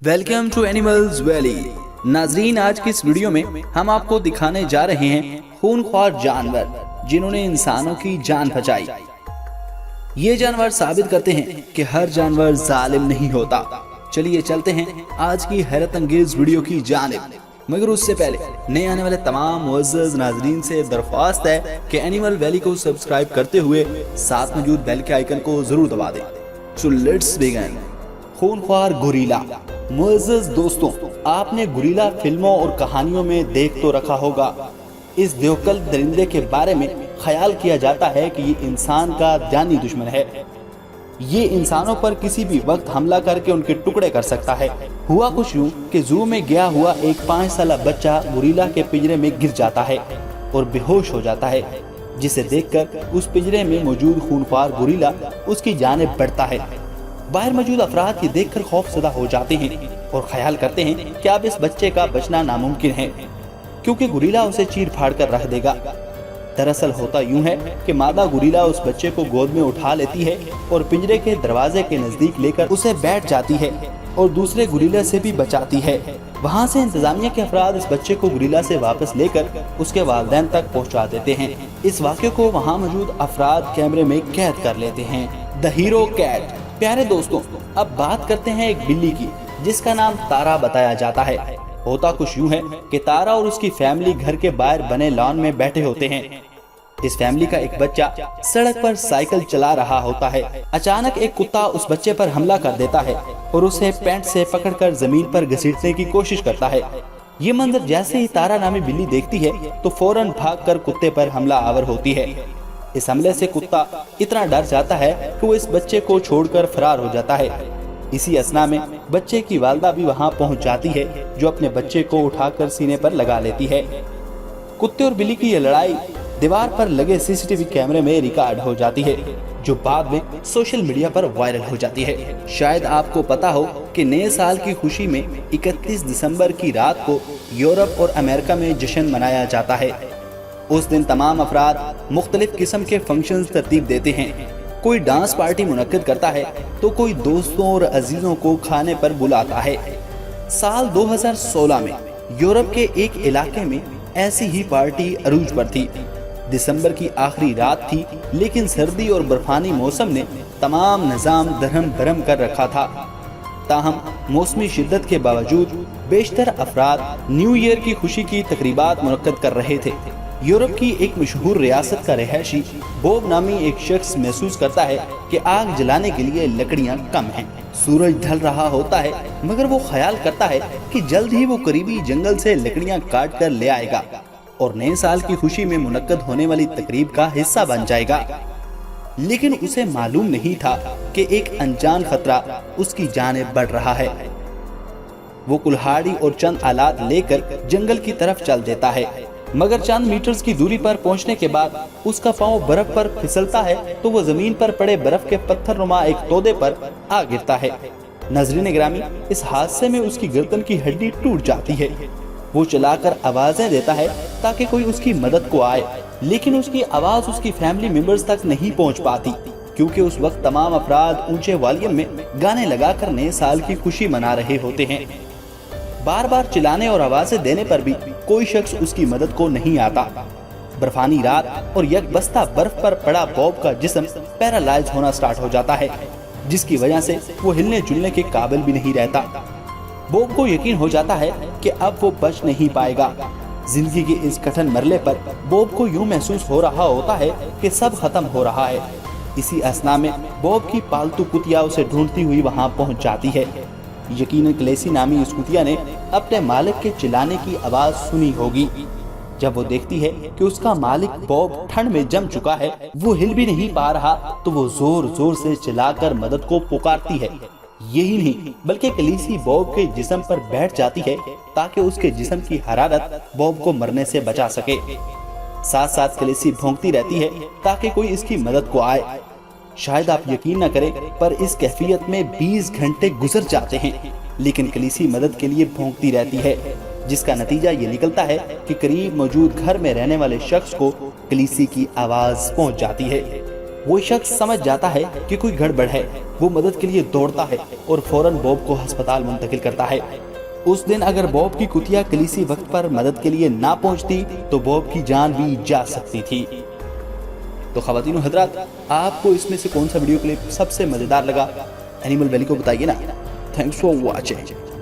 Welcome to animals valley. नाजरीन, आज की इस वीडियो में हम आपको दिखाने जा रहे हैं खूनख्वार जानवर जिन्होंने इंसानों की जान बचाई। ये जानवर साबित करते हैं कि हर जानवर जालिम नहीं होता। चलिए चलते हैं आज की हैरत अंगेज वीडियो की जानिब, मगर उससे पहले नए आने वाले तमाम मुअज़्ज़ज़ नाजरीन से दरख्वास्त है कि एनिमल वैली को सब्सक्राइब करते हुए साथ मौजूद बेल के आइकन को जरूर दबा दें। So let's begin. खूनख्वार गोरिल्ला। मुअज़्ज़ज़ दोस्तों, आपने गोरिल्ला फिल्मों और कहानियों में देख तो रखा होगा। इस देवकल दरिंदे के बारे में ख्याल किया जाता है कि ये इंसान का जानी दुश्मन है। ये इंसानों पर किसी भी वक्त हमला करके उनके टुकड़े कर सकता है। हुआ कुछ यूं कि जू में गया हुआ एक 5 साला बच्चा गोरिल्ला के पिंजरे में गिर जाता है और बेहोश हो जाता है, जिसे देखकर उस पिंजरे में मौजूद खूनख्वार गोरिल्ला उसकी जानिब बढ़ता है। बाहर मौजूद अफराद ये देखकर खौफजदा हो जाते हैं और ख्याल करते हैं कि अब इस बच्चे का बचना नामुमकिन है, क्योंकि गोरिल्ला उसे चीर फाड़ कर रख देगा। दरअसल होता यूं है कि मादा गोरिल्ला उस बच्चे को गोद में उठा लेती है और पिंजरे के दरवाजे के नजदीक लेकर उसे बैठ जाती है और दूसरे गोरिल्ले से भी बचाती है। वहां से इंतजामिया के अफराद इस बच्चे को गोरिल्ला से वापस लेकर उसके वालिदैन तक पहुंचा देते हैं। इस वाक़े को वहां मौजूद अफराद कैमरे में कैद कर लेते हैं। The hero cat. प्यारे दोस्तों, अब बात करते हैं एक बिल्ली की जिसका नाम तारा बताया जाता है। होता कुछ यूं है कि तारा और उसकी फैमिली घर के बाहर बने लॉन में बैठे होते हैं। इस फैमिली का एक बच्चा सड़क पर साइकिल चला रहा होता है। अचानक एक कुत्ता उस बच्चे पर हमला कर देता है और उसे पैंट से पकड़कर जमीन पर घसीटने की कोशिश करता है। ये मंजर जैसे ही तारा नामी बिल्ली देखती है तो फौरन भागकर कुत्ते पर हमला आवर होती है। इस हमले से कुत्ता इतना डर जाता है कि वो इस बच्चे को छोड़कर फरार हो जाता है। इसी असना में बच्चे की वालदा भी वहां पहुंच जाती है, जो अपने बच्चे को उठाकर सीने पर लगा लेती है। कुत्ते और बिल्ली की यह लड़ाई दीवार पर लगे सीसीटीवी कैमरे में रिकॉर्ड हो जाती है, जो बाद में सोशल मीडिया पर वायरल हो जाती है। शायद आपको पता हो कि नए साल की खुशी में 31 दिसंबर की रात को यूरोप और अमेरिका में जश्न मनाया जाता है। उस दिन तमाम अफराद मुख्तलिफ किस्म के फंक्शंस तरतीब देते हैं। कोई डांस पार्टी मुनक्किद करता है तो कोई दोस्तों और अजीजों को खाने पर बुलाता है। साल 2016 में यूरोप के एक इलाके में ऐसी ही पार्टी अरूज पर थी। दिसंबर की आखिरी रात थी, लेकिन सर्दी और बर्फानी मौसम ने तमाम निज़ाम दरहम बरहम कर रखा था। ताहम मौसमी शिद्दत के बावजूद बेशतर अफराद न्यू ईयर की खुशी की तकरीबात मुनक्किद कर रहे थे। यूरोप की एक मशहूर रियासत का रहायशी बॉब नामी एक शख्स महसूस करता है कि आग जलाने के लिए लकड़ियां कम हैं। सूरज ढल रहा होता है, मगर वो ख्याल करता है कि जल्द ही वो करीबी जंगल से लकड़ियां काट कर ले आएगा और नए साल की खुशी में मुनक्कद होने वाली तकरीब का हिस्सा बन जाएगा। लेकिन उसे मालूम नहीं था कि एक अनजान खतरा उसकी जानिब बढ़ रहा है। वो कुल्हाड़ी और चंद आलात लेकर जंगल की तरफ चल देता है, मगर चंद मीटर्स की दूरी पर पहुंचने के बाद उसका पांव बर्फ पर फिसलता है तो वो जमीन पर पड़े बर्फ के पत्थर नुमा एक तोदे पर आ गिरता है। नाज़रीन ग्रामी, इस हादसे में उसकी गर्दन की हड्डी टूट जाती है। वो चलाकर आवाजें देता है ताकि कोई उसकी मदद को आए, लेकिन उसकी आवाज उसकी फैमिली मेंबर्स तक नहीं पहुंच पाती, क्योंकि उस वक्त तमाम अफराद ऊंचे वॉल्यूम में गाने लगाकर नए साल की खुशी मना रहे होते हैं। बार बार चिल्लाने और आवाजें देने पर भी कोई शख्स उसकी मदद को नहीं आता। बर्फानी रात और यकबस्ता बर्फ पर पड़ा बॉब का जिस्म पैरालाइज होना स्टार्ट हो जाता है, जिसकी वजह से वो हिलने जुलने के काबिल भी नहीं रहता। बॉब को यकीन हो जाता है कि अब वो बच नहीं पाएगा। जिंदगी के इस कठिन मरले पर बॉब को यूं महसूस हो रहा होता है कि सब खत्म हो रहा है। इसी असना में बॉब की पालतू कुतिया उसे ढूंढती हुई वहां पहुंच जाती है। यकीनन क्लेसी नामी उस कुतिया ने अपने मालिक के चिल्लाने की आवाज सुनी होगी। जब वो देखती है कि उसका मालिक बॉब ठंड में जम चुका है, वो हिल भी नहीं पा रहा, तो वो जोर जोर से चिल्लाकर मदद को पुकारती है। यही नहीं बल्कि क्लेसी बॉब के जिस्म पर बैठ जाती है ताकि उसके जिस्म की हरारत बॉब को मरने से बचा सके। साथ साथ क्लेसी भौंकती रहती है ताकि कोई इसकी मदद को आए। शायद आप यकीन न करें, पर इस कैफियत में 20 घंटे गुजर जाते हैं, लेकिन क्लेसी मदद के लिए भौंकती रहती है, जिसका नतीजा ये निकलता है कि करीब मौजूद घर में रहने वाले शख्स को क्लेसी की आवाज पहुंच जाती है। वो शख्स समझ जाता है कि कोई गड़बड़ है। वो मदद के लिए दौड़ता है और फौरन बॉब को अस्पताल मुंतकिल करता है। उस दिन अगर बॉब की कुतिया कलीसी वक्त पर मदद के लिए ना पहुंचती तो बॉब की जान भी जा सकती थी। तो ख़वातीन हज़रात, आपको इसमें से कौन सा वीडियो क्लिप सबसे मजेदार लगा? एनिमल वैली को बताइए ना। Thanks for watching.